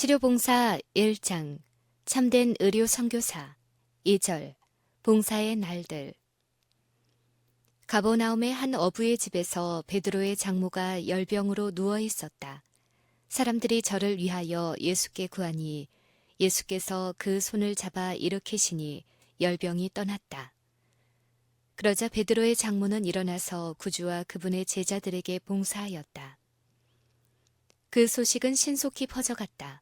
치료봉사 1장 참된 의료 선교사 2절 봉사의 날들. 가버나움의 한 어부의 집에서 베드로의 장모가 열병으로 누워 있었다. 사람들이 저를 위하여 예수께 구하니 예수께서 그 손을 잡아 일으키시니 열병이 떠났다. 그러자 베드로의 장모는 일어나서 구주와 그분의 제자들에게 봉사하였다. 그 소식은 신속히 퍼져갔다.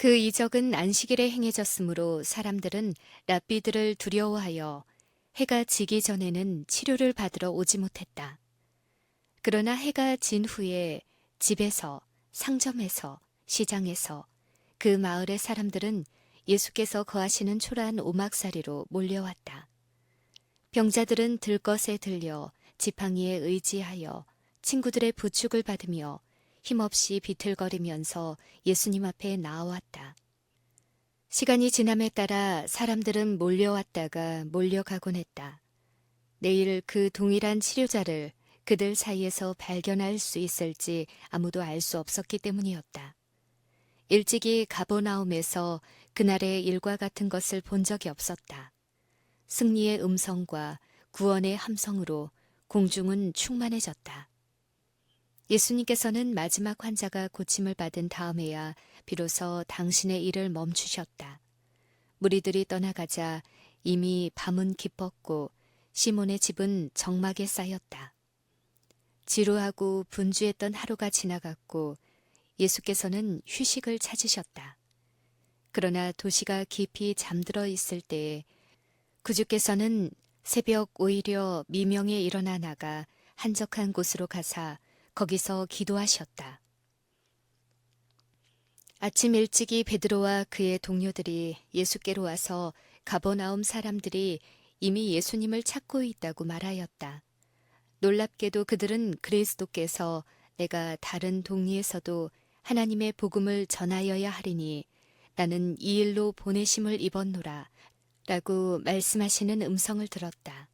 그 이적은 안식일에 행해졌으므로 사람들은 랍비들을 두려워하여 해가 지기 전에는 치료를 받으러 오지 못했다. 그러나 해가 진 후에 집에서, 상점에서, 시장에서 그 마을의 사람들은 예수께서 거하시는 초라한 오막살이로 몰려왔다. 병자들은 들것에 들려 지팡이에 의지하여 친구들의 부축을 받으며 힘없이 비틀거리면서 예수님 앞에 나아왔다. 시간이 지남에 따라 사람들은 몰려왔다가 몰려가곤 했다. 내일 그 동일한 치료자를 그들 사이에서 발견할 수 있을지 아무도 알 수 없었기 때문이었다. 일찍이 가버나움에서 그날의 일과 같은 것을 본 적이 없었다. 승리의 음성과 구원의 함성으로 공중은 충만해졌다. 예수님께서는 마지막 환자가 고침을 받은 다음에야 비로소 당신의 일을 멈추셨다. 무리들이 떠나가자 이미 밤은 깊었고 시몬의 집은 적막에 쌓였다. 지루하고 분주했던 하루가 지나갔고 예수께서는 휴식을 찾으셨다. 그러나 도시가 깊이 잠들어 있을 때에 구주께서는 새벽 오히려 미명에 일어나 나가 한적한 곳으로 가사 거기서 기도하셨다. 아침 일찍이 베드로와 그의 동료들이 예수께로 와서 가버나움 사람들이 이미 예수님을 찾고 있다고 말하였다. 놀랍게도 그들은 그리스도께서 내가 다른 동리에서도 하나님의 복음을 전하여야 하리니 나는 이 일로 보내심을 입었노라 라고 말씀하시는 음성을 들었다.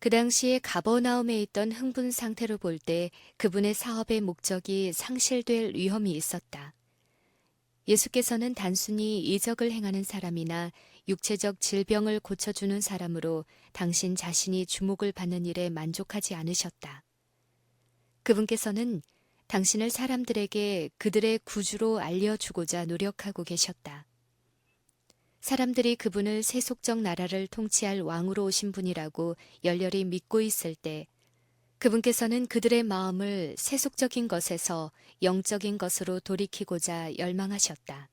그 당시에 가버나움에 있던 흥분 상태로 볼 때 그분의 사업의 목적이 상실될 위험이 있었다. 예수께서는 단순히 이적을 행하는 사람이나 육체적 질병을 고쳐주는 사람으로 당신 자신이 주목을 받는 일에 만족하지 않으셨다. 그분께서는 당신을 사람들에게 그들의 구주로 알려주고자 노력하고 계셨다. 사람들이 그분을 세속적 나라를 통치할 왕으로 오신 분이라고 열렬히 믿고 있을 때 그분께서는 그들의 마음을 세속적인 것에서 영적인 것으로 돌이키고자 열망하셨다.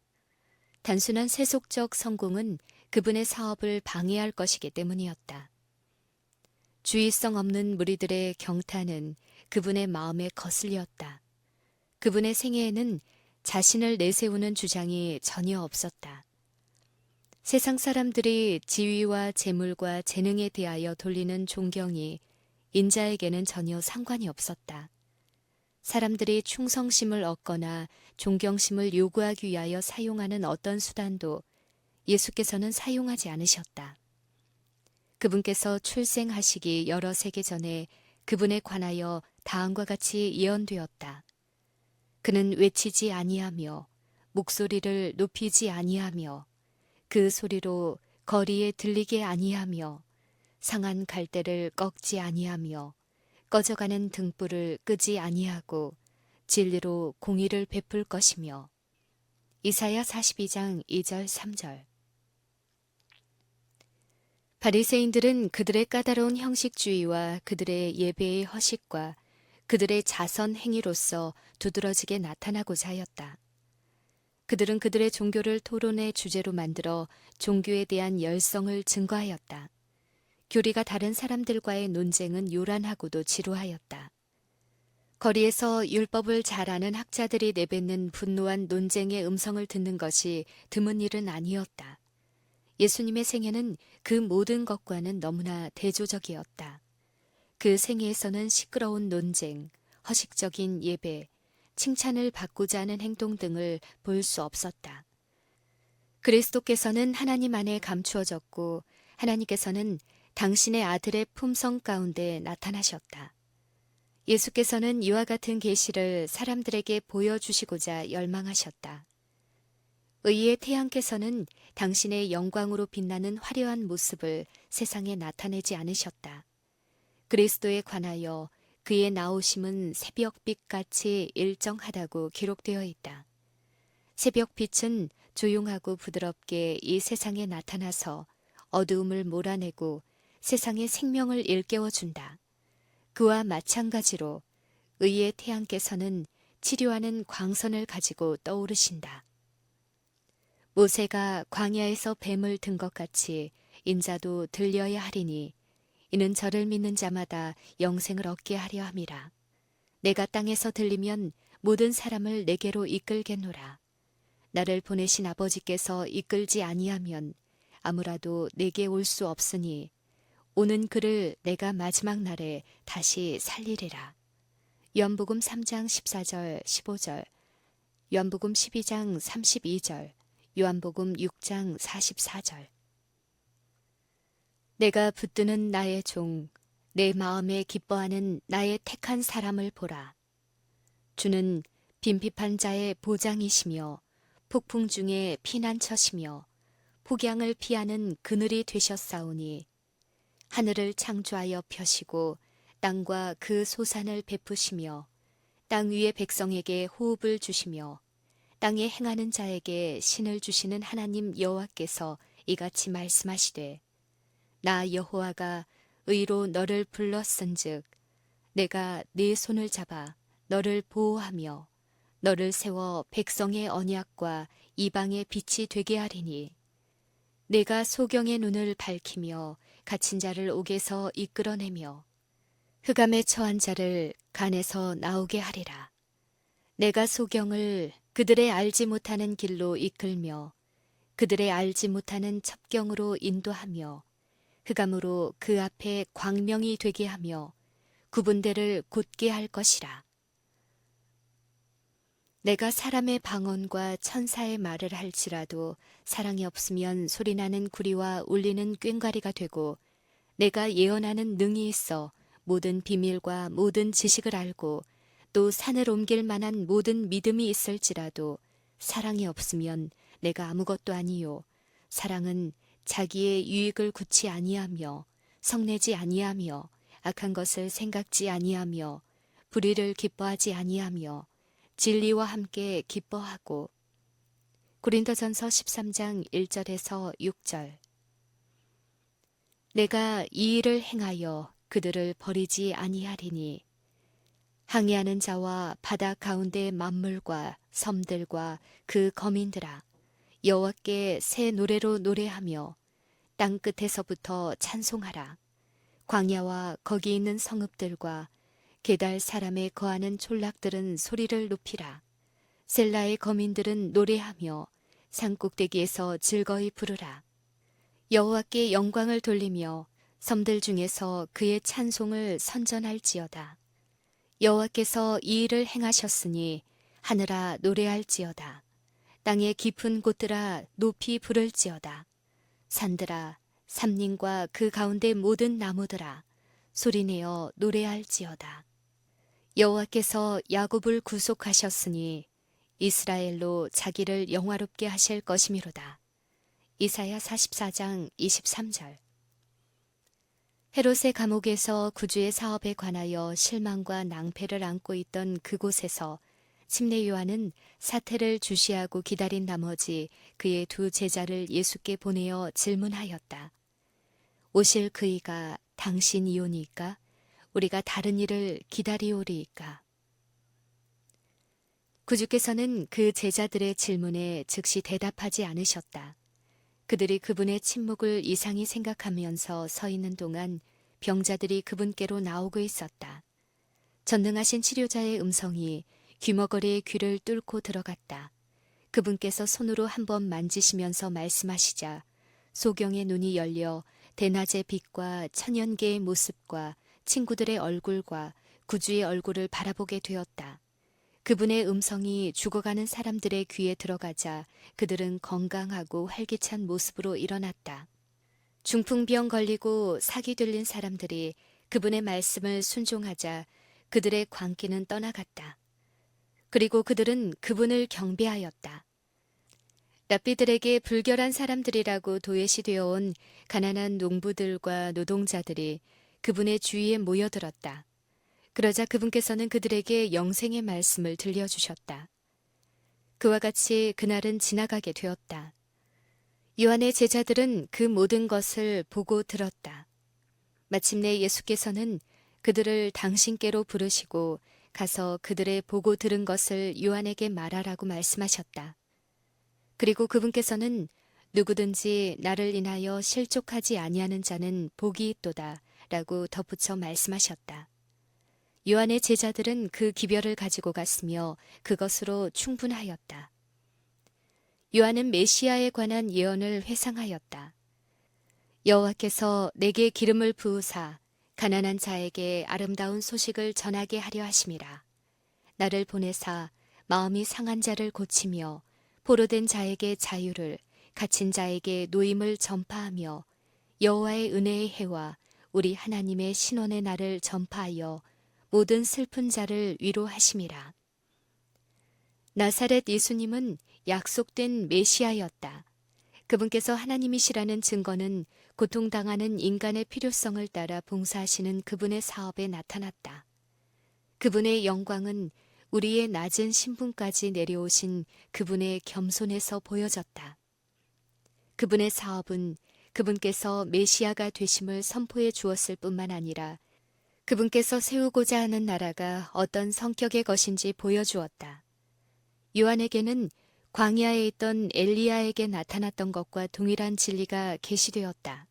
단순한 세속적 성공은 그분의 사업을 방해할 것이기 때문이었다. 주의성 없는 무리들의 경탄은 그분의 마음에 거슬렸다. 그분의 생애에는 자신을 내세우는 주장이 전혀 없었다. 세상 사람들이 지위와 재물과 재능에 대하여 돌리는 존경이 인자에게는 전혀 상관이 없었다. 사람들이 충성심을 얻거나 존경심을 요구하기 위하여 사용하는 어떤 수단도 예수께서는 사용하지 않으셨다. 그분께서 출생하시기 여러 세기 전에 그분에 관하여 다음과 같이 예언되었다. 그는 외치지 아니하며 목소리를 높이지 아니하며 그 소리로 거리에 들리게 아니하며 상한 갈대를 꺾지 아니하며 꺼져가는 등불을 끄지 아니하고 진리로 공의를 베풀 것이며. 이사야 42장 2절 3절. 바리새인들은 그들의 까다로운 형식주의와 그들의 예배의 허식과 그들의 자선 행위로서 두드러지게 나타나고자 하였다. 그들은 그들의 종교를 토론의 주제로 만들어 종교에 대한 열성을 증거하였다. 교리가 다른 사람들과의 논쟁은 요란하고도 지루하였다. 거리에서 율법을 잘 아는 학자들이 내뱉는 분노한 논쟁의 음성을 듣는 것이 드문 일은 아니었다. 예수님의 생애는 그 모든 것과는 너무나 대조적이었다. 그 생애에서는 시끄러운 논쟁, 허식적인 예배, 칭찬을 받고자 하는 행동 등을 볼 수 없었다. 그리스도께서는 하나님 안에 감추어졌고 하나님께서는 당신의 아들의 품성 가운데 나타나셨다. 예수께서는 이와 같은 계시를 사람들에게 보여주시고자 열망하셨다. 의의 태양께서는 당신의 영광으로 빛나는 화려한 모습을 세상에 나타내지 않으셨다. 그리스도에 관하여 그의 나오심은 새벽빛같이 일정하다고 기록되어 있다. 새벽빛은 조용하고 부드럽게 이 세상에 나타나서 어두움을 몰아내고 세상의 생명을 일깨워준다. 그와 마찬가지로 의의 태양께서는 치료하는 광선을 가지고 떠오르신다. 모세가 광야에서 뱀을 든 것 같이 인자도 들려야 하리니 이는 저를 믿는 자마다 영생을 얻게 하려 함이라. 내가 땅에서 들리면 모든 사람을 내게로 이끌겠노라. 나를 보내신 아버지께서 이끌지 아니하면 아무라도 내게 올 수 없으니 오는 그를 내가 마지막 날에 다시 살리리라. 요한복음 3장 14절 15절, 요한복음 12장 32절, 요한복음 6장 44절. 내가 붙드는 나의 종, 내 마음에 기뻐하는 나의 택한 사람을 보라. 주는 빈핍한 자의 보장이시며 폭풍 중에 피난처시며 폭양을 피하는 그늘이 되셨사오니 하늘을 창조하여 펴시고 땅과 그 소산을 베푸시며 땅 위의 백성에게 호흡을 주시며 땅에 행하는 자에게 신을 주시는 하나님 여호와께서 이같이 말씀하시되 나 여호와가 의로 너를 불렀은즉 내가 네 손을 잡아 너를 보호하며 너를 세워 백성의 언약과 이방의 빛이 되게 하리니 내가 소경의 눈을 밝히며 갇힌 자를 옥에서 이끌어내며 흑암에 처한 자를 간에서 나오게 하리라. 내가 소경을 그들의 알지 못하는 길로 이끌며 그들의 알지 못하는 첩경으로 인도하며 흑암으로 그 앞에 광명이 되게 하며 구분대를 곧게 할 것이라. 내가 사람의 방언과 천사의 말을 할지라도 사랑이 없으면 소리나는 구리와 울리는 꽹과리가 되고 내가 예언하는 능이 있어 모든 비밀과 모든 지식을 알고 또 산을 옮길 만한 모든 믿음이 있을지라도 사랑이 없으면 내가 아무것도 아니요. 사랑은 자기의 유익을 굳이 아니하며 성내지 아니하며 악한 것을 생각지 아니하며 불의를 기뻐하지 아니하며 진리와 함께 기뻐하고. 고린도전서 13장 1절에서 6절. 내가 이 일을 행하여 그들을 버리지 아니하리니 항해하는 자와 바다 가운데 만물과 섬들과 그 거민들아 여호와께 새 노래로 노래하며 땅 끝에서부터 찬송하라. 광야와 거기 있는 성읍들과 게달 사람의 거하는 촌락들은 소리를 높이라. 셀라의 거민들은 노래하며 산꼭대기에서 즐거이 부르라. 여호와께 영광을 돌리며 섬들 중에서 그의 찬송을 선전할지어다. 여호와께서 이 일을 행하셨으니 하늘아 노래할지어다. 땅의 깊은 곳들아 높이 부를지어다. 산들아 삼림과 그 가운데 모든 나무들아 소리내어 노래할지어다. 여호와께서 야곱을 구속하셨으니 이스라엘로 자기를 영화롭게 하실 것이미로다. 이사야 44장 23절. 헤롯의 감옥에서 구주의 사업에 관하여 실망과 낭패를 안고 있던 그곳에서 침례 요한은 사태를 주시하고 기다린 나머지 그의 두 제자를 예수께 보내어 질문하였다. 오실 그이가 당신이오니까? 우리가 다른 일을 기다리오리이까? 구주께서는 그 제자들의 질문에 즉시 대답하지 않으셨다. 그들이 그분의 침묵을 이상히 생각하면서 서 있는 동안 병자들이 그분께로 나오고 있었다. 전능하신 치료자의 음성이 귀머거리의 귀를 뚫고 들어갔다. 그분께서 손으로 한번 만지시면서 말씀하시자 소경의 눈이 열려 대낮의 빛과 천연계의 모습과 친구들의 얼굴과 구주의 얼굴을 바라보게 되었다. 그분의 음성이 죽어가는 사람들의 귀에 들어가자 그들은 건강하고 활기찬 모습으로 일어났다. 중풍병 걸리고 사기 들린 사람들이 그분의 말씀을 순종하자 그들의 광기는 떠나갔다. 그리고 그들은 그분을 경배하였다. 랍비들에게 불결한 사람들이라고 도외시되어 온 가난한 농부들과 노동자들이 그분의 주위에 모여들었다. 그러자 그분께서는 그들에게 영생의 말씀을 들려주셨다. 그와 같이 그날은 지나가게 되었다. 요한의 제자들은 그 모든 것을 보고 들었다. 마침내 예수께서는 그들을 당신께로 부르시고 가서 그들의 보고 들은 것을 요한에게 말하라고 말씀하셨다. 그리고 그분께서는 누구든지 나를 인하여 실족하지 아니하는 자는 복이 있도다 라고 덧붙여 말씀하셨다. 요한의 제자들은 그 기별을 가지고 갔으며 그것으로 충분하였다. 요한은 메시아에 관한 예언을 회상하였다. 여호와께서 내게 기름을 부으사 가난한 자에게 아름다운 소식을 전하게 하려 하심이라. 나를 보내사 마음이 상한 자를 고치며 포로된 자에게 자유를, 갇힌 자에게 노임을 전파하며 여호와의 은혜의 해와 우리 하나님의 신원의 날을 전파하여 모든 슬픈 자를 위로하심이라. 나사렛 예수님은 약속된 메시아였다. 그분께서 하나님이시라는 증거는 고통당하는 인간의 필요성을 따라 봉사하시는 그분의 사업에 나타났다. 그분의 영광은 우리의 낮은 신분까지 내려오신 그분의 겸손에서 보여졌다. 그분의 사업은 그분께서 메시아가 되심을 선포해 주었을 뿐만 아니라 그분께서 세우고자 하는 나라가 어떤 성격의 것인지 보여주었다. 요한에게는 광야에 있던 엘리야에게 나타났던 것과 동일한 진리가 계시되었다.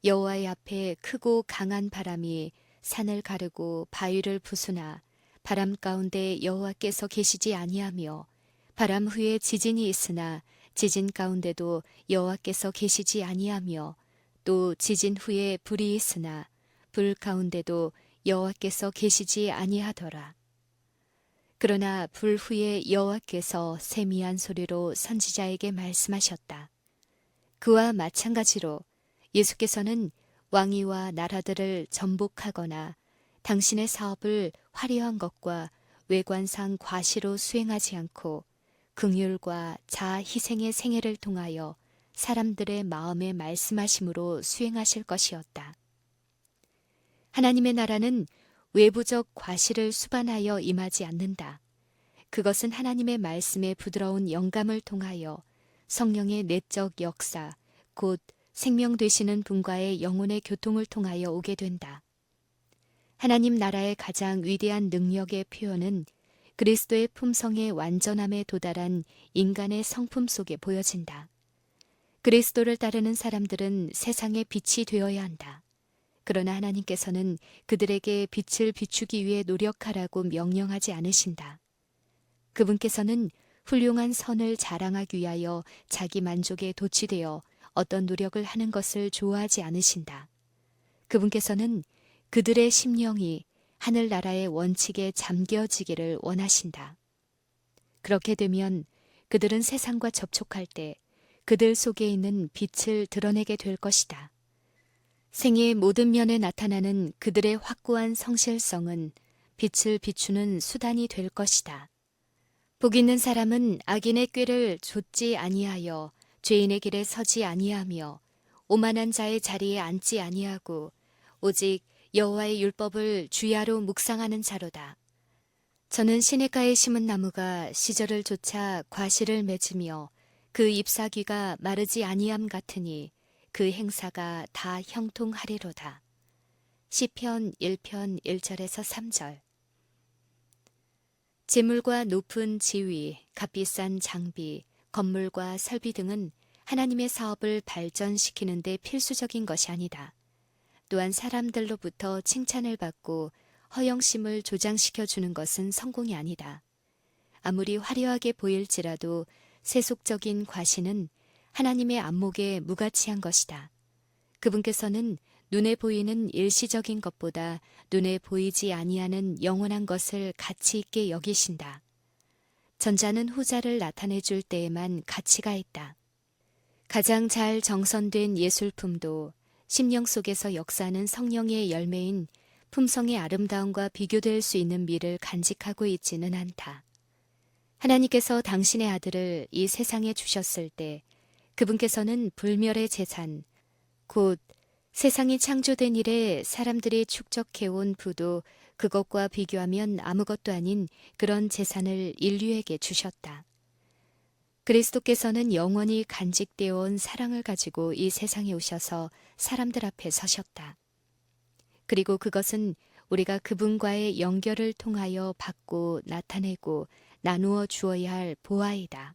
여호와의 앞에 크고 강한 바람이 산을 가르고 바위를 부수나 바람 가운데 여호와께서 계시지 아니하며 바람 후에 지진이 있으나 지진 가운데도 여호와께서 계시지 아니하며 또 지진 후에 불이 있으나 불 가운데도 여호와께서 계시지 아니하더라. 그러나 불 후에 여호와께서 세미한 소리로 선지자에게 말씀하셨다. 그와 마찬가지로 예수께서는 왕위와 나라들을 전복하거나 당신의 사업을 화려한 것과 외관상 과시로 수행하지 않고 긍휼과 자아 희생의 생애를 통하여 사람들의 마음에 말씀하심으로 수행하실 것이었다. 하나님의 나라는 외부적 과시를 수반하여 임하지 않는다. 그것은 하나님의 말씀에 부드러운 영감을 통하여 성령의 내적 역사, 곧 생명 되시는 분과의 영혼의 교통을 통하여 오게 된다. 하나님 나라의 가장 위대한 능력의 표현은 그리스도의 품성의 완전함에 도달한 인간의 성품 속에 보여진다. 그리스도를 따르는 사람들은 세상의 빛이 되어야 한다. 그러나 하나님께서는 그들에게 빛을 비추기 위해 노력하라고 명령하지 않으신다. 그분께서는 훌륭한 선을 자랑하기 위하여 자기 만족에 도취되어 어떤 노력을 하는 것을 좋아하지 않으신다. 그분께서는 그들의 심령이 하늘나라의 원칙에 잠겨지기를 원하신다. 그렇게 되면 그들은 세상과 접촉할 때 그들 속에 있는 빛을 드러내게 될 것이다. 생애의 모든 면에 나타나는 그들의 확고한 성실성은 빛을 비추는 수단이 될 것이다. 복 있는 사람은 악인의 꾀를 좇지 아니하여 죄인의 길에 서지 아니하며 오만한 자의 자리에 앉지 아니하고 오직 여호와의 율법을 주야로 묵상하는 자로다. 저는 시냇가에 심은 나무가 시절을 쫓아 과실을 맺으며 그 잎사귀가 마르지 아니함 같으니 그 행사가 다 형통하리로다. 시편 1편 1절에서 3절. 재물과 높은 지위, 값비싼 장비, 건물과 설비 등은 하나님의 사업을 발전시키는 데 필수적인 것이 아니다. 또한 사람들로부터 칭찬을 받고 허영심을 조장시켜 주는 것은 성공이 아니다. 아무리 화려하게 보일지라도 세속적인 과시는 하나님의 안목에 무가치한 것이다. 그분께서는 눈에 보이는 일시적인 것보다 눈에 보이지 아니하는 영원한 것을 가치 있게 여기신다. 전자는 후자를 나타내 줄 때에만 가치가 있다. 가장 잘 정선된 예술품도 심령 속에서 역사하는 성령의 열매인 품성의 아름다움과 비교될 수 있는 미를 간직하고 있지는 않다. 하나님께서 당신의 아들을 이 세상에 주셨을 때 그분께서는 불멸의 재산, 곧 세상이 창조된 이래 사람들이 축적해온 부도 그것과 비교하면 아무것도 아닌 그런 재산을 인류에게 주셨다. 그리스도께서는 영원히 간직되어 온 사랑을 가지고 이 세상에 오셔서 사람들 앞에 서셨다. 그리고 그것은 우리가 그분과의 연결을 통하여 받고 나타내고 나누어 주어야 할 보아이다.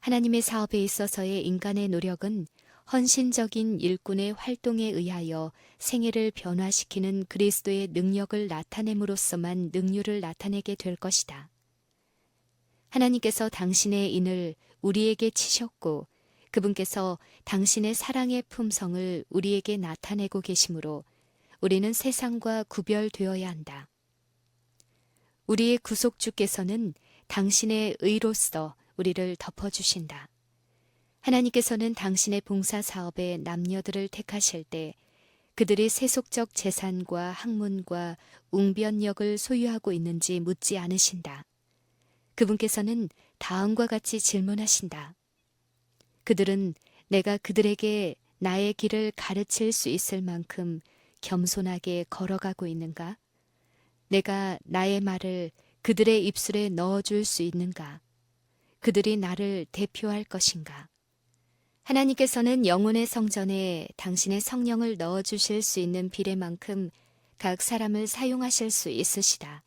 하나님의 사업에 있어서의 인간의 노력은 헌신적인 일꾼의 활동에 의하여 생애를 변화시키는 그리스도의 능력을 나타냄으로써만 능률을 나타내게 될 것이다. 하나님께서 당신의 인을 우리에게 치셨고 그분께서 당신의 사랑의 품성을 우리에게 나타내고 계시므로 우리는 세상과 구별되어야 한다. 우리의 구속주께서는 당신의 의로서 우리를 덮어주신다. 하나님께서는 당신의 봉사 사업에 남녀들을 택하실 때 그들이 세속적 재산과 학문과 웅변력을 소유하고 있는지 묻지 않으신다. 그분께서는 다음과 같이 질문하신다. 그들은 내가 그들에게 나의 길을 가르칠 수 있을 만큼 겸손하게 걸어가고 있는가? 내가 나의 말을 그들의 입술에 넣어줄 수 있는가? 그들이 나를 대표할 것인가? 하나님께서는 영혼의 성전에 당신의 성령을 넣어주실 수 있는 비례만큼 각 사람을 사용하실 수 있으시다.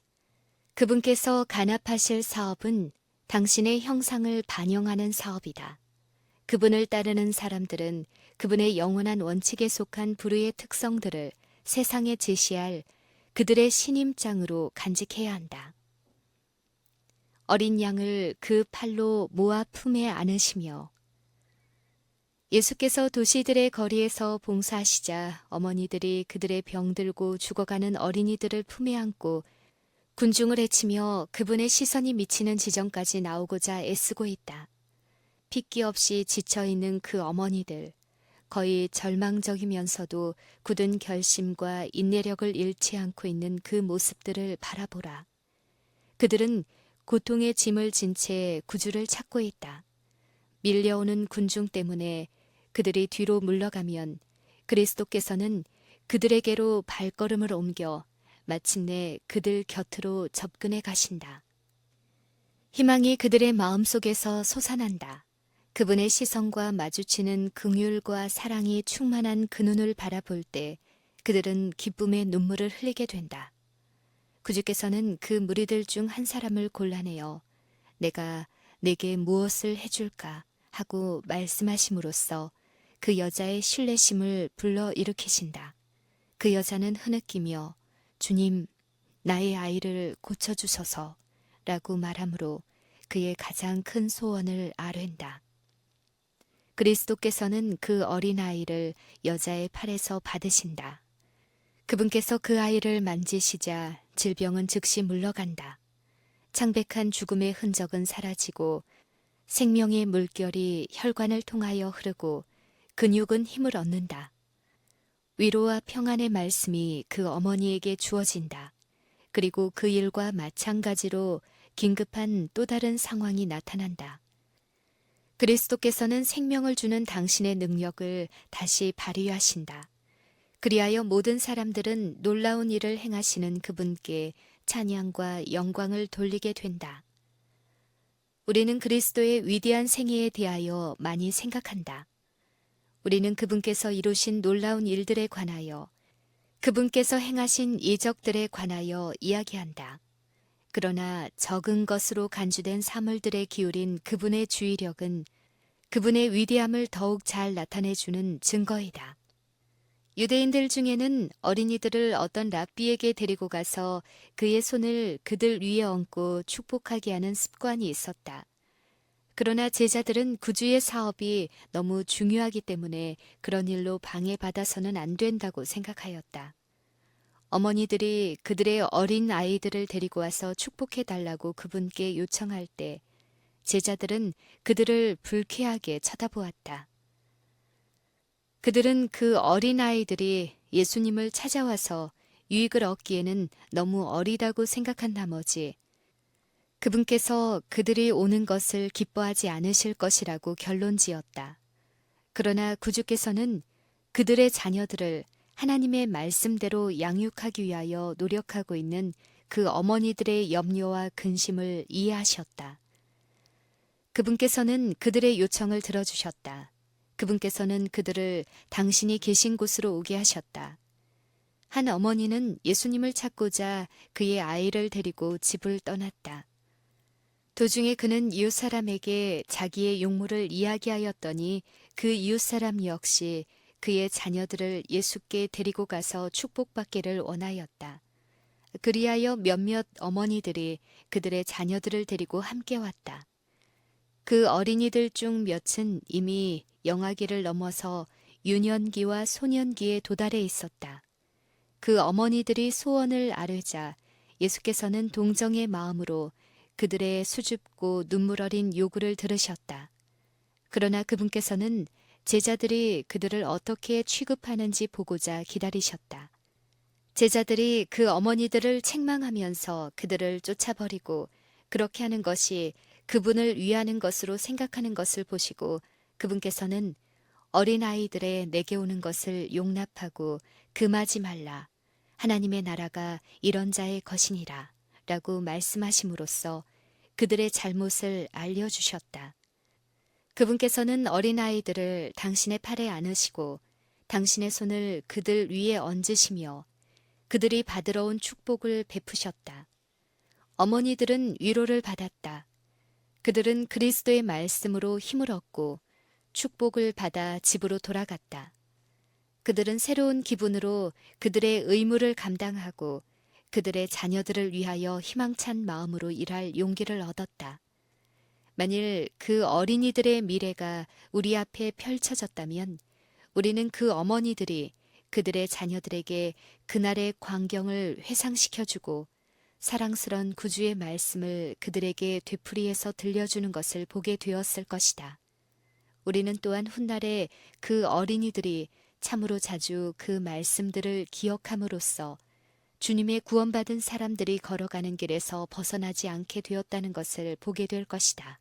그분께서 간합하실 사업은 당신의 형상을 반영하는 사업이다. 그분을 따르는 사람들은 그분의 영원한 원칙에 속한 불의의 특성들을 세상에 제시할 그들의 신임장으로 간직해야 한다. 어린 양을 그 팔로 모아 품에 안으시며 예수께서 도시들의 거리에서 봉사하시자 어머니들이 그들의 병들고 죽어가는 어린이들을 품에 안고 군중을 헤치며 그분의 시선이 미치는 지점까지 나오고자 애쓰고 있다. 핏기 없이 지쳐있는 그 어머니들, 거의 절망적이면서도 굳은 결심과 인내력을 잃지 않고 있는 그 모습들을 바라보라. 그들은 고통의 짐을 진 채 구주를 찾고 있다. 밀려오는 군중 때문에 그들이 뒤로 물러가면 그리스도께서는 그들에게로 발걸음을 옮겨 마침내 그들 곁으로 접근해 가신다. 희망이 그들의 마음속에서 솟아난다. 그분의 시선과 마주치는 긍휼과 사랑이 충만한 그 눈을 바라볼 때 그들은 기쁨의 눈물을 흘리게 된다. 구주께서는 그 무리들 중 한 사람을 골라내어 내가 내게 무엇을 해줄까 하고 말씀하심으로써 그 여자의 신뢰심을 불러일으키신다. 그 여자는 흐느끼며 주님, 나의 아이를 고쳐주소서 라고 말하므로 그의 가장 큰 소원을 아뢰다. 그리스도께서는 그 어린아이를 여자의 팔에서 받으신다. 그분께서 그 아이를 만지시자 질병은 즉시 물러간다. 창백한 죽음의 흔적은 사라지고 생명의 물결이 혈관을 통하여 흐르고 근육은 힘을 얻는다. 위로와 평안의 말씀이 그 어머니에게 주어진다. 그리고 그 일과 마찬가지로 긴급한 또 다른 상황이 나타난다. 그리스도께서는 생명을 주는 당신의 능력을 다시 발휘하신다. 그리하여 모든 사람들은 놀라운 일을 행하시는 그분께 찬양과 영광을 돌리게 된다. 우리는 그리스도의 위대한 생애에 대하여 많이 생각한다. 우리는 그분께서 이루신 놀라운 일들에 관하여, 그분께서 행하신 이적들에 관하여 이야기한다. 그러나 적은 것으로 간주된 사물들에 기울인 그분의 주의력은 그분의 위대함을 더욱 잘 나타내주는 증거이다. 유대인들 중에는 어린이들을 어떤 랍비에게 데리고 가서 그의 손을 그들 위에 얹고 축복하게 하는 습관이 있었다. 그러나 제자들은 구주의 사업이 너무 중요하기 때문에 그런 일로 방해받아서는 안 된다고 생각하였다. 어머니들이 그들의 어린 아이들을 데리고 와서 축복해달라고 그분께 요청할 때 제자들은 그들을 불쾌하게 쳐다보았다. 그들은 그 어린 아이들이 예수님을 찾아와서 유익을 얻기에는 너무 어리다고 생각한 나머지 그분께서 그들이 오는 것을 기뻐하지 않으실 것이라고 결론지었다. 그러나 구주께서는 그들의 자녀들을 하나님의 말씀대로 양육하기 위하여 노력하고 있는 그 어머니들의 염려와 근심을 이해하셨다. 그분께서는 그들의 요청을 들어주셨다. 그분께서는 그들을 당신이 계신 곳으로 오게 하셨다. 한 어머니는 예수님을 찾고자 그의 아이를 데리고 집을 떠났다. 도중에 그는 이웃사람에게 자기의 용모를 이야기하였더니 그 이웃사람 역시 그의 자녀들을 예수께 데리고 가서 축복받기를 원하였다. 그리하여 몇몇 어머니들이 그들의 자녀들을 데리고 함께 왔다. 그 어린이들 중 몇은 이미 영아기를 넘어서 유년기와 소년기에 도달해 있었다. 그 어머니들이 소원을 아뢰자 예수께서는 동정의 마음으로 그들의 수줍고 눈물 어린 요구를 들으셨다. 그러나 그분께서는 제자들이 그들을 어떻게 취급하는지 보고자 기다리셨다. 제자들이 그 어머니들을 책망하면서 그들을 쫓아버리고 그렇게 하는 것이 그분을 위하는 것으로 생각하는 것을 보시고 그분께서는 어린아이들의 내게 오는 것을 용납하고 금하지 말라. 하나님의 나라가 이런 자의 것이니라. 라고 말씀하심으로써 그들의 잘못을 알려주셨다. 그분께서는 어린아이들을 당신의 팔에 안으시고 당신의 손을 그들 위에 얹으시며 그들이 받으러 온 축복을 베푸셨다. 어머니들은 위로를 받았다. 그들은 그리스도의 말씀으로 힘을 얻고 축복을 받아 집으로 돌아갔다. 그들은 새로운 기분으로 그들의 의무를 감당하고 그들의 자녀들을 위하여 희망찬 마음으로 일할 용기를 얻었다. 만일 그 어린이들의 미래가 우리 앞에 펼쳐졌다면 우리는 그 어머니들이 그들의 자녀들에게 그날의 광경을 회상시켜주고 사랑스런 구주의 말씀을 그들에게 되풀이해서 들려주는 것을 보게 되었을 것이다. 우리는 또한 훗날에 그 어린이들이 참으로 자주 그 말씀들을 기억함으로써 주님의 구원받은 사람들이 걸어가는 길에서 벗어나지 않게 되었다는 것을 보게 될 것이다.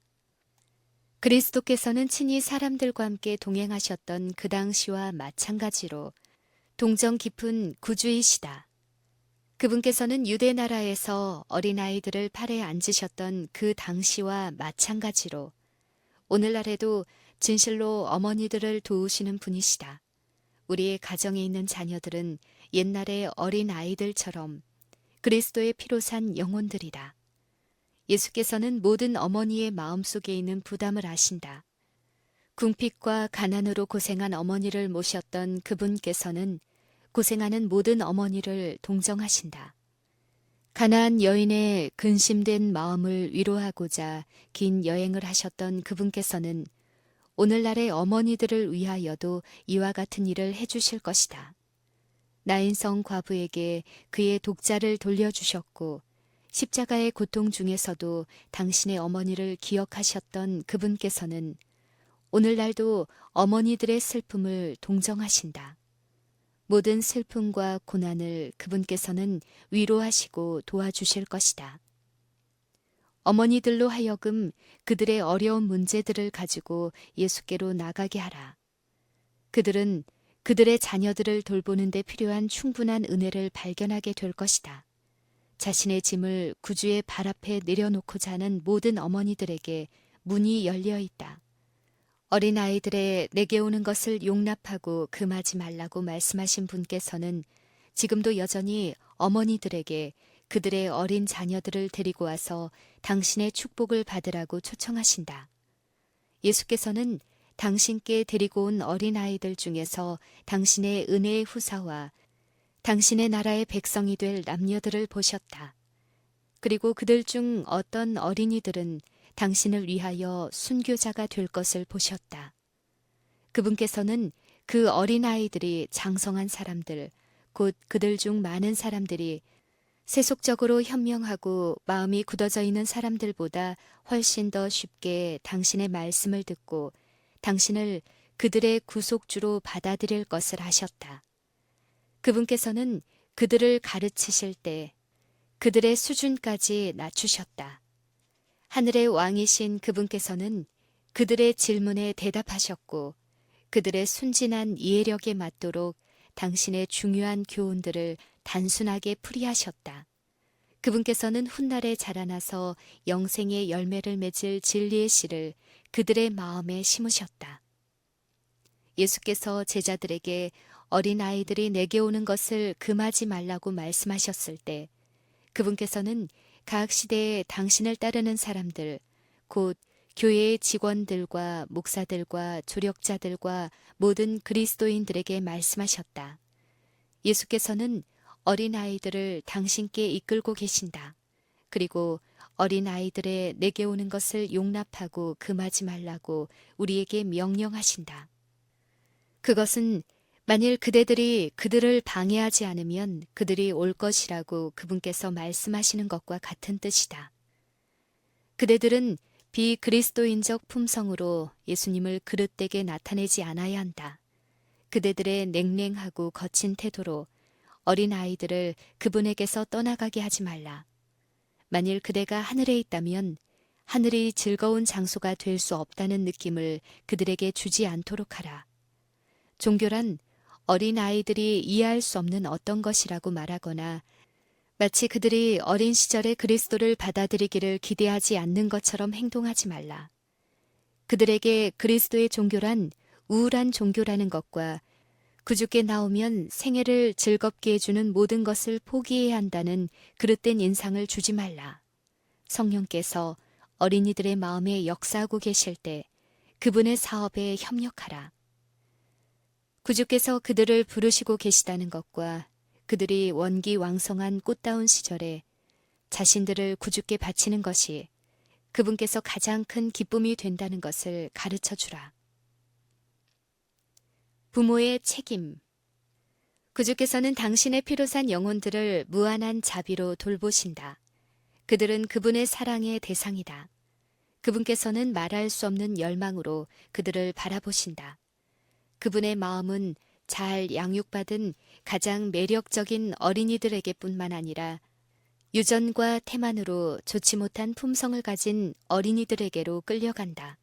그리스도께서는 친히 사람들과 함께 동행하셨던 그 당시와 마찬가지로 동정 깊은 구주이시다. 그분께서는 유대 나라에서 어린아이들을 팔에 앉으셨던 그 당시와 마찬가지로 오늘날에도 진실로 어머니들을 도우시는 분이시다. 우리의 가정에 있는 자녀들은 옛날의 어린아이들처럼 그리스도의 피로 산 영혼들이다. 예수께서는 모든 어머니의 마음속에 있는 부담을 아신다. 궁핍과 가난으로 고생한 어머니를 모셨던 그분께서는 고생하는 모든 어머니를 동정하신다. 가나안 여인의 근심된 마음을 위로하고자 긴 여행을 하셨던 그분께서는 오늘날의 어머니들을 위하여도 이와 같은 일을 해주실 것이다. 나인성 과부에게 그의 독자를 돌려주셨고 십자가의 고통 중에서도 당신의 어머니를 기억하셨던 그분께서는 오늘날도 어머니들의 슬픔을 동정하신다. 모든 슬픔과 고난을 그분께서는 위로하시고 도와주실 것이다. 어머니들로 하여금 그들의 어려운 문제들을 가지고 예수께로 나가게 하라. 그들은 그들의 자녀들을 돌보는 데 필요한 충분한 은혜를 발견하게 될 것이다. 자신의 짐을 구주의 발 앞에 내려놓고자 하는 모든 어머니들에게 문이 열려 있다. 어린아이들의 내게 오는 것을 용납하고 금하지 말라고 말씀하신 분께서는 지금도 여전히 어머니들에게 그들의 어린 자녀들을 데리고 와서 당신의 축복을 받으라고 초청하신다. 예수께서는 당신께 데리고 온 어린아이들 중에서 당신의 은혜의 후사와 당신의 나라의 백성이 될 남녀들을 보셨다. 그리고 그들 중 어떤 어린이들은 당신을 위하여 순교자가 될 것을 보셨다. 그분께서는 그 어린아이들이 장성한 사람들, 곧 그들 중 많은 사람들이 세속적으로 현명하고 마음이 굳어져 있는 사람들보다 훨씬 더 쉽게 당신의 말씀을 듣고 당신을 그들의 구속주로 받아들일 것을 아셨다. 그분께서는 그들을 가르치실 때 그들의 수준까지 낮추셨다. 하늘의 왕이신 그분께서는 그들의 질문에 대답하셨고 그들의 순진한 이해력에 맞도록 당신의 중요한 교훈들을 단순하게 풀이하셨다. 그분께서는 훗날에 자라나서 영생의 열매를 맺을 진리의 씨를 그들의 마음에 심으셨다. 예수께서 제자들에게 어린아이들이 내게 오는 것을 금하지 말라고 말씀하셨을 때 그분께서는 각 시대에 당신을 따르는 사람들, 곧 교회의 직원들과 목사들과 조력자들과 모든 그리스도인들에게 말씀하셨다. 예수께서는 어린아이들을 당신께 이끌고 계신다. 그리고 어린아이들의 내게 오는 것을 용납하고 금하지 말라고 우리에게 명령하신다. 그것은 만일 그대들이 그들을 방해하지 않으면 그들이 올 것이라고 그분께서 말씀하시는 것과 같은 뜻이다. 그대들은 비그리스도인적 품성으로 예수님을 그릇되게 나타내지 않아야 한다. 그대들의 냉랭하고 거친 태도로 어린아이들을 그분에게서 떠나가게 하지 말라. 만일 그대가 하늘에 있다면 하늘이 즐거운 장소가 될 수 없다는 느낌을 그들에게 주지 않도록 하라. 종교란 어린아이들이 이해할 수 없는 어떤 것이라고 말하거나 마치 그들이 어린 시절에 그리스도를 받아들이기를 기대하지 않는 것처럼 행동하지 말라. 그들에게 그리스도의 종교란 우울한 종교라는 것과 구주께 나오면 생애를 즐겁게 해주는 모든 것을 포기해야 한다는 그릇된 인상을 주지 말라. 성령께서 어린이들의 마음에 역사하고 계실 때 그분의 사업에 협력하라. 구주께서 그들을 부르시고 계시다는 것과 그들이 원기왕성한 꽃다운 시절에 자신들을 구주께 바치는 것이 그분께서 가장 큰 기쁨이 된다는 것을 가르쳐 주라. 부모의 책임. 구주께서는 당신의 피로 산 영혼들을 무한한 자비로 돌보신다. 그들은 그분의 사랑의 대상이다. 그분께서는 말할 수 없는 열망으로 그들을 바라보신다. 그분의 마음은 잘 양육받은 가장 매력적인 어린이들에게 뿐만 아니라 유전과 태만으로 좋지 못한 품성을 가진 어린이들에게로 끌려간다.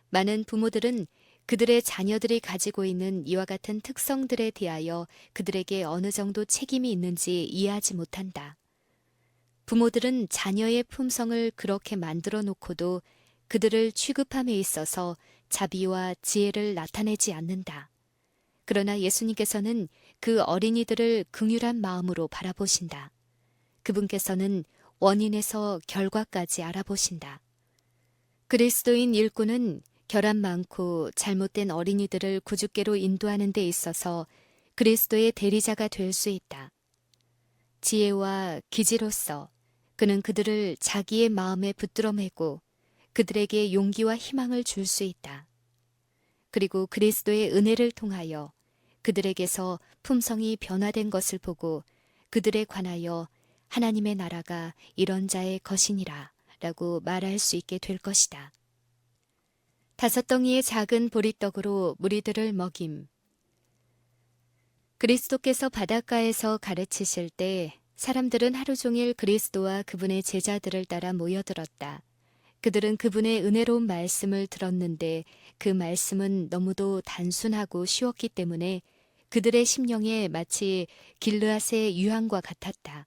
많은 부모들은 그들의 자녀들이 가지고 있는 이와 같은 특성들에 대하여 그들에게 어느 정도 책임이 있는지 이해하지 못한다. 부모들은 자녀의 품성을 그렇게 만들어 놓고도 그들을 취급함에 있어서 자비와 지혜를 나타내지 않는다. 그러나 예수님께서는 그 어린이들을 긍휼한 마음으로 바라보신다. 그분께서는 원인에서 결과까지 알아보신다. 그리스도인 일꾼은 결함 많고 잘못된 어린이들을 구주께로 인도하는 데 있어서 그리스도의 대리자가 될 수 있다. 지혜와 기지로서 그는 그들을 자기의 마음에 붙들어 매고 그들에게 용기와 희망을 줄 수 있다. 그리고 그리스도의 은혜를 통하여 그들에게서 품성이 변화된 것을 보고 그들에 관하여 하나님의 나라가 이런 자의 것이니라 라고 말할 수 있게 될 것이다. 5덩이의 작은 보리떡으로 무리들을 먹임. 그리스도께서 바닷가에서 가르치실 때 사람들은 하루 종일 그리스도와 그분의 제자들을 따라 모여들었다. 그들은 그분의 은혜로운 말씀을 들었는데 그 말씀은 너무도 단순하고 쉬웠기 때문에 그들의 심령에 마치 길르앗의 유황과 같았다.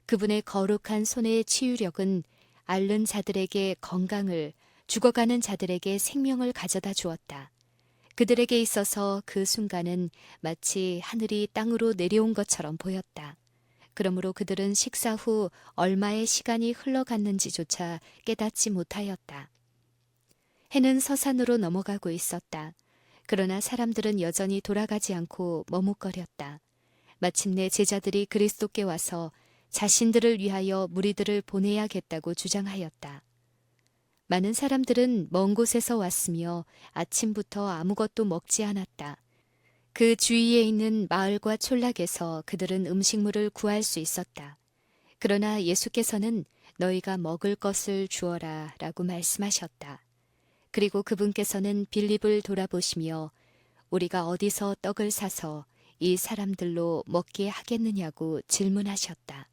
그분의 거룩한 손의 치유력은 앓는 자들에게 건강을, 죽어가는 자들에게 생명을 가져다 주었다. 그들에게 있어서 그 순간은 마치 하늘이 땅으로 내려온 것처럼 보였다. 그러므로 그들은 식사 후 얼마의 시간이 흘러갔는지조차 깨닫지 못하였다. 해는 서산으로 넘어가고 있었다. 그러나 사람들은 여전히 돌아가지 않고 머뭇거렸다. 마침내 제자들이 그리스도께 와서 자신들을 위하여 무리들을 보내야겠다고 주장하였다. 많은 사람들은 먼 곳에서 왔으며 아침부터 아무것도 먹지 않았다. 그 주위에 있는 마을과 촌락에서 그들은 음식물을 구할 수 있었다. 그러나 예수께서는 너희가 먹을 것을 주어라 라고 말씀하셨다. 그리고 그분께서는 빌립을 돌아보시며 우리가 어디서 떡을 사서 이 사람들로 먹게 하겠느냐고 질문하셨다.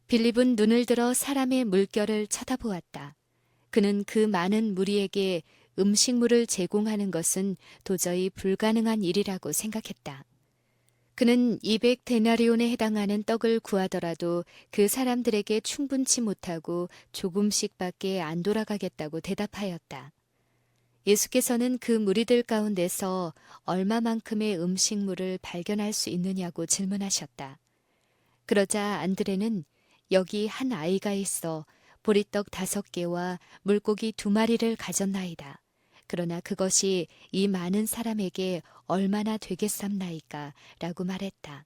빌립은 눈을 들어 사람의 물결을 쳐다보았다. 그는 그 많은 무리에게 음식물을 제공하는 것은 도저히 불가능한 일이라고 생각했다. 그는 200데나리온에 해당하는 떡을 구하더라도 그 사람들에게 충분치 못하고 조금씩밖에 안 돌아가겠다고 대답하였다. 예수께서는 그 무리들 가운데서 얼마만큼의 음식물을 발견할 수 있느냐고 질문하셨다. 그러자 안드레는 여기 한 아이가 있어 보리떡 5개와 물고기 2마리를 가졌나이다. 그러나 그것이 이 많은 사람에게 얼마나 되겠삼나이까? 라고 말했다.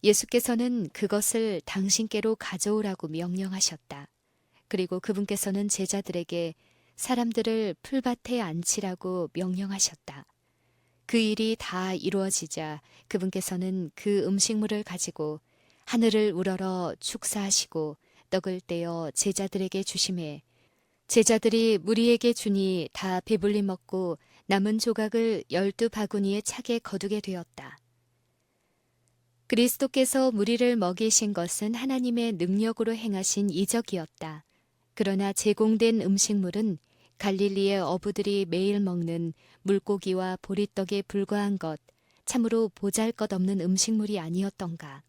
예수께서는 그것을 당신께로 가져오라고 명령하셨다. 그리고 그분께서는 제자들에게 사람들을 풀밭에 앉히라고 명령하셨다. 그 일이 다 이루어지자 그분께서는 그 음식물을 가지고 하늘을 우러러 축사하시고 떡을 떼어 제자들에게 주시매 제자들이 무리에게 주니 다 배불리 먹고 남은 조각을 12바구니에 차게 거두게 되었다. 그리스도께서 무리를 먹이신 것은 하나님의 능력으로 행하신 이적이었다. 그러나 제공된 음식물은 갈릴리의 어부들이 매일 먹는 물고기와 보리떡에 불과한 것, 참으로 보잘것없는 음식물이 아니었던가.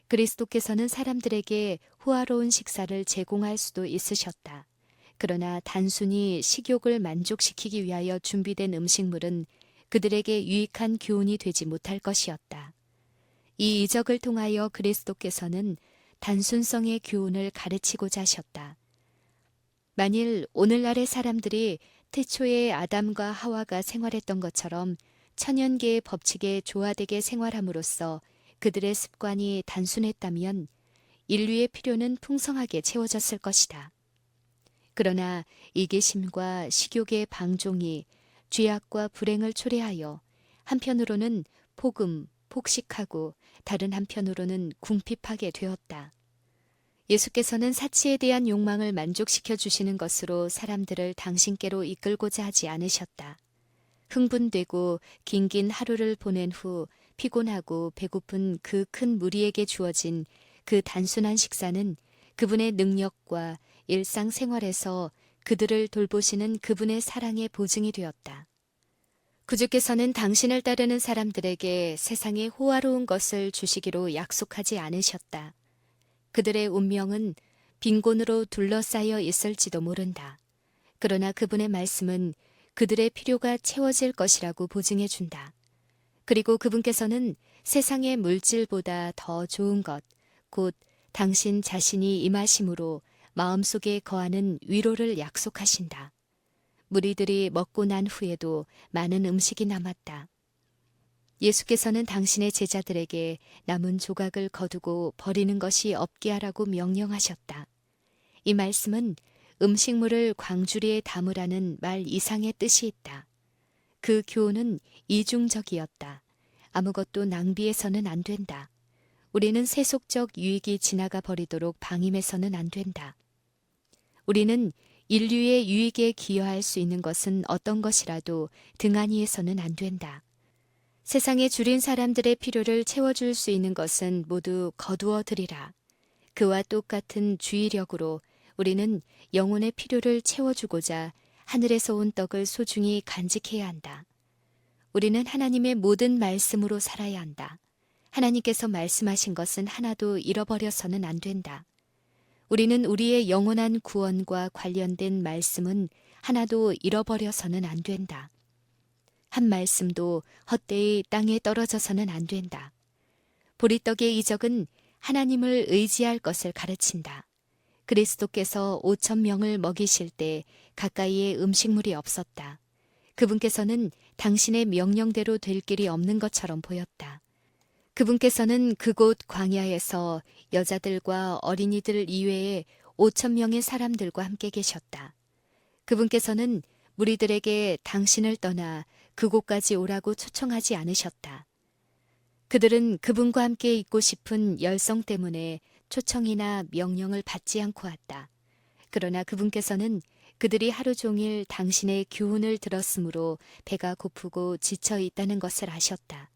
그리스도께서는 사람들에게 호화로운 식사를 제공할 수도 있으셨다. 그러나 단순히 식욕을 만족시키기 위하여 준비된 음식물은 그들에게 유익한 교훈이 되지 못할 것이었다. 이 이적을 통하여 그리스도께서는 단순성의 교훈을 가르치고자 하셨다. 만일 오늘날의 사람들이 태초에 아담과 하와가 생활했던 것처럼 천연계의 법칙에 조화되게 생활함으로써 그들의 습관이 단순했다면 인류의 필요는 풍성하게 채워졌을 것이다. 그러나 이기심과 식욕의 방종이 죄악과 불행을 초래하여 한편으로는 폭식하고 다른 한편으로는 궁핍하게 되었다. 예수께서는 사치에 대한 욕망을 만족시켜 주시는 것으로 사람들을 당신께로 이끌고자 하지 않으셨다. 흥분되고 긴긴 하루를 보낸 후 피곤하고 배고픈 그 큰 무리에게 주어진 그 단순한 식사는 그분의 능력과 일상생활에서 그들을 돌보시는 그분의 사랑의 보증이 되었다. 구주께서는 당신을 따르는 사람들에게 세상의 호화로운 것을 주시기로 약속하지 않으셨다. 그들의 운명은 빈곤으로 둘러싸여 있을지도 모른다. 그러나 그분의 말씀은 그들의 필요가 채워질 것이라고 보증해 준다. 그리고 그분께서는 세상의 물질보다 더 좋은 것, 곧 당신 자신이 임하심으로 마음속에 거하는 위로를 약속하신다. 무리들이 먹고 난 후에도 많은 음식이 남았다. 예수께서는 당신의 제자들에게 남은 조각을 거두고 버리는 것이 없게 하라고 명령하셨다. 이 말씀은 음식물을 광주리에 담으라는 말 이상의 뜻이 있다. 그 교훈은 이중적이었다. 아무것도 낭비해서는 안 된다. 우리는 세속적 유익이 지나가 버리도록 방임해서는 안 된다. 우리는 인류의 유익에 기여할 수 있는 것은 어떤 것이라도 등한히해서는 안 된다. 세상에 줄인 사람들의 필요를 채워줄 수 있는 것은 모두 거두어 드리라. 그와 똑같은 주의력으로 우리는 영혼의 필요를 채워주고자 하늘에서 온 떡을 소중히 간직해야 한다. 우리는 하나님의 모든 말씀으로 살아야 한다. 하나님께서 말씀하신 것은 하나도 잃어버려서는 안 된다. 우리는 우리의 영원한 구원과 관련된 말씀은 하나도 잃어버려서는 안 된다. 한 말씀도 헛되이 땅에 떨어져서는 안 된다. 보리떡의 이적은 하나님을 의지할 것을 가르친다. 그리스도께서 5,000명을 먹이실 때 가까이에 음식물이 없었다. 그분께서는 당신의 명령대로 될 길이 없는 것처럼 보였다. 그분께서는 그곳 광야에서 여자들과 어린이들 이외에 5,000명의 사람들과 함께 계셨다. 그분께서는 무리들에게 당신을 떠나 그곳까지 오라고 초청하지 않으셨다. 그들은 그분과 함께 있고 싶은 열성 때문에 초청이나 명령을 받지 않고 왔다. 그러나 그분께서는 그들이 하루 종일 당신의 교훈을 들었으므로 배가 고프고 지쳐 있다는 것을 아셨다.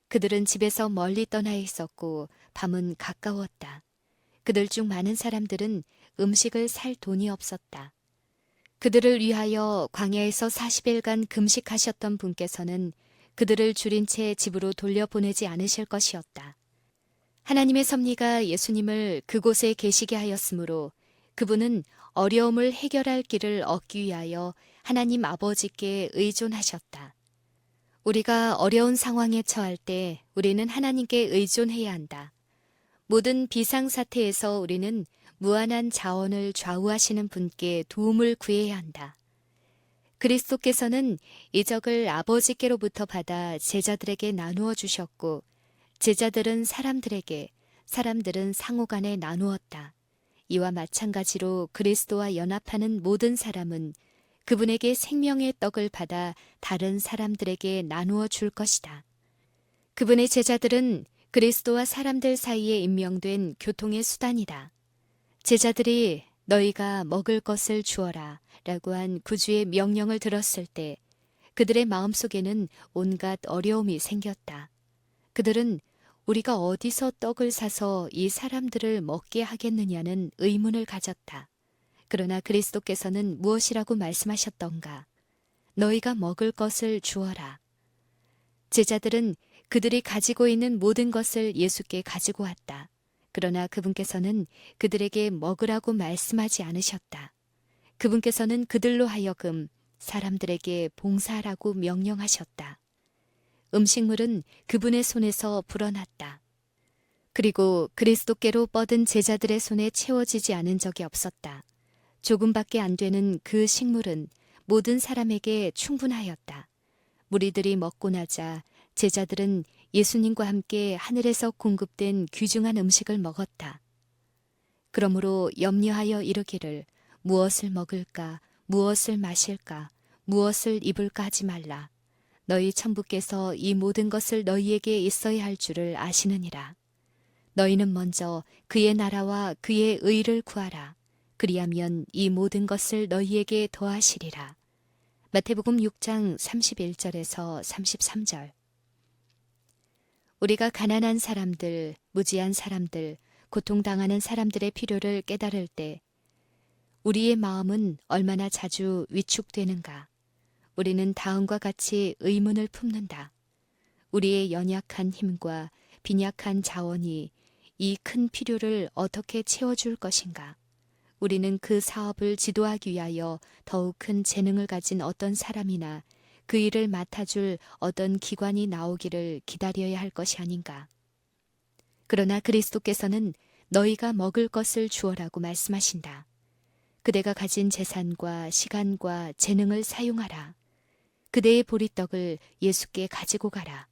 그들은 집에서 멀리 떠나 있었고 밤은 가까웠다. 그들 중 많은 사람들은 음식을 살 돈이 없었다. 그들을 위하여 광야에서 40일간 금식하셨던 분께서는 그들을 줄인 채 집으로 돌려보내지 않으실 것이었다. 하나님의 섭리가 예수님을 그곳에 계시게 하였으므로 그분은 어려움을 해결할 길을 얻기 위하여 하나님 아버지께 의존하셨다. 우리가 어려운 상황에 처할 때 우리는 하나님께 의존해야 한다. 모든 비상사태에서 우리는 무한한 자원을 좌우하시는 분께 도움을 구해야 한다. 그리스도께서는 이적을 아버지께로부터 받아 제자들에게 나누어 주셨고 제자들은 사람들에게, 사람들은 상호간에 나누었다. 이와 마찬가지로 그리스도와 연합하는 모든 사람은 그분에게 생명의 떡을 받아 다른 사람들에게 나누어 줄 것이다. 그분의 제자들은 그리스도와 사람들 사이에 임명된 교통의 수단이다. 제자들이 너희가 먹을 것을 주어라 라고 한 구주의 명령을 들었을 때 그들의 마음속에는 온갖 어려움이 생겼다. 그들은 우리가 어디서 떡을 사서 이 사람들을 먹게 하겠느냐는 의문을 가졌다. 그러나 그리스도께서는 무엇이라고 말씀하셨던가? 너희가 먹을 것을 주어라. 제자들은 그들이 가지고 있는 모든 것을 예수께 가지고 왔다. 그러나 그분께서는 그들에게 먹으라고 말씀하지 않으셨다. 그분께서는 그들로 하여금 사람들에게 봉사하라고 명령하셨다. 음식물은 그분의 손에서 불어났다. 그리고 그리스도께로 뻗은 제자들의 손에 채워지지 않은 적이 없었다. 조금밖에 안 되는 그 식물은 모든 사람에게 충분하였다. 무리들이 먹고 나자 제자들은 예수님과 함께 하늘에서 공급된 귀중한 음식을 먹었다. 그러므로 염려하여 이르기를 무엇을 먹을까, 무엇을 마실까, 무엇을 입을까 하지 말라. 너희 천부께서 이 모든 것을 너희에게 있어야 할 줄을 아시느니라. 너희는 먼저 그의 나라와 그의 의를 구하라. 그리하면 이 모든 것을 너희에게 더하시리라. 마태복음 6장 31절에서 33절. 우리가 가난한 사람들, 무지한 사람들, 고통당하는 사람들의 필요를 깨달을 때 우리의 마음은 얼마나 자주 위축되는가. 우리는 다음과 같이 의문을 품는다. 우리의 연약한 힘과 빈약한 자원이 이 큰 필요를 어떻게 채워줄 것인가. 우리는 그 사업을 지도하기 위하여 더욱 큰 재능을 가진 어떤 사람이나 그 일을 맡아줄 어떤 기관이 나오기를 기다려야 할 것이 아닌가. 그러나 그리스도께서는 너희가 먹을 것을 주어라고 말씀하신다. 그대가 가진 재산과 시간과 재능을 사용하라. 그대의 보리떡을 예수께 가지고 가라.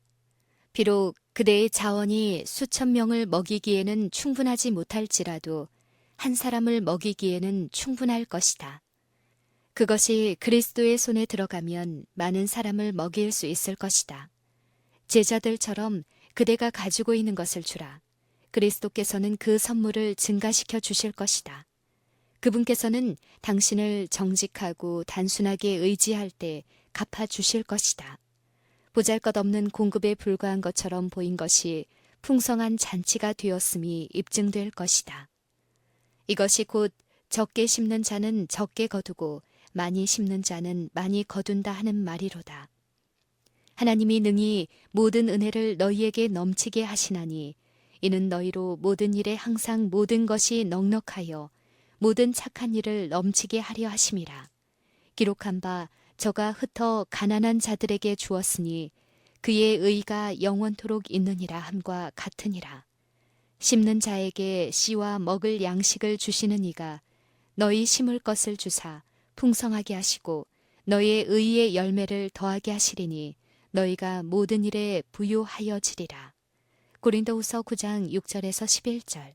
비록 그대의 자원이 수천 명을 먹이기에는 충분하지 못할지라도 한 사람을 먹이기에는 충분할 것이다. 그것이 그리스도의 손에 들어가면 많은 사람을 먹일 수 있을 것이다. 제자들처럼 그대가 가지고 있는 것을 주라. 그리스도께서는 그 선물을 증가시켜 주실 것이다. 그분께서는 당신을 정직하고 단순하게 의지할 때 갚아주실 것이다. 보잘것없는 공급에 불과한 것처럼 보인 것이 풍성한 잔치가 되었음이 입증될 것이다. 이것이 곧 적게 심는 자는 적게 거두고 많이 심는 자는 많이 거둔다 하는 말이로다. 하나님이 능히 모든 은혜를 너희에게 넘치게 하시나니 이는 너희로 모든 일에 항상 모든 것이 넉넉하여 모든 착한 일을 넘치게 하려 하심이라. 기록한 바 저가 흩어 가난한 자들에게 주었으니 그의 의가 영원토록 있느니라 함과 같으니라. 심는 자에게 씨와 먹을 양식을 주시는 이가 너희 심을 것을 주사 풍성하게 하시고 너희의 의의 열매를 더하게 하시리니 너희가 모든 일에 부요하여지리라. 고린도후서 9장 6절에서 11절.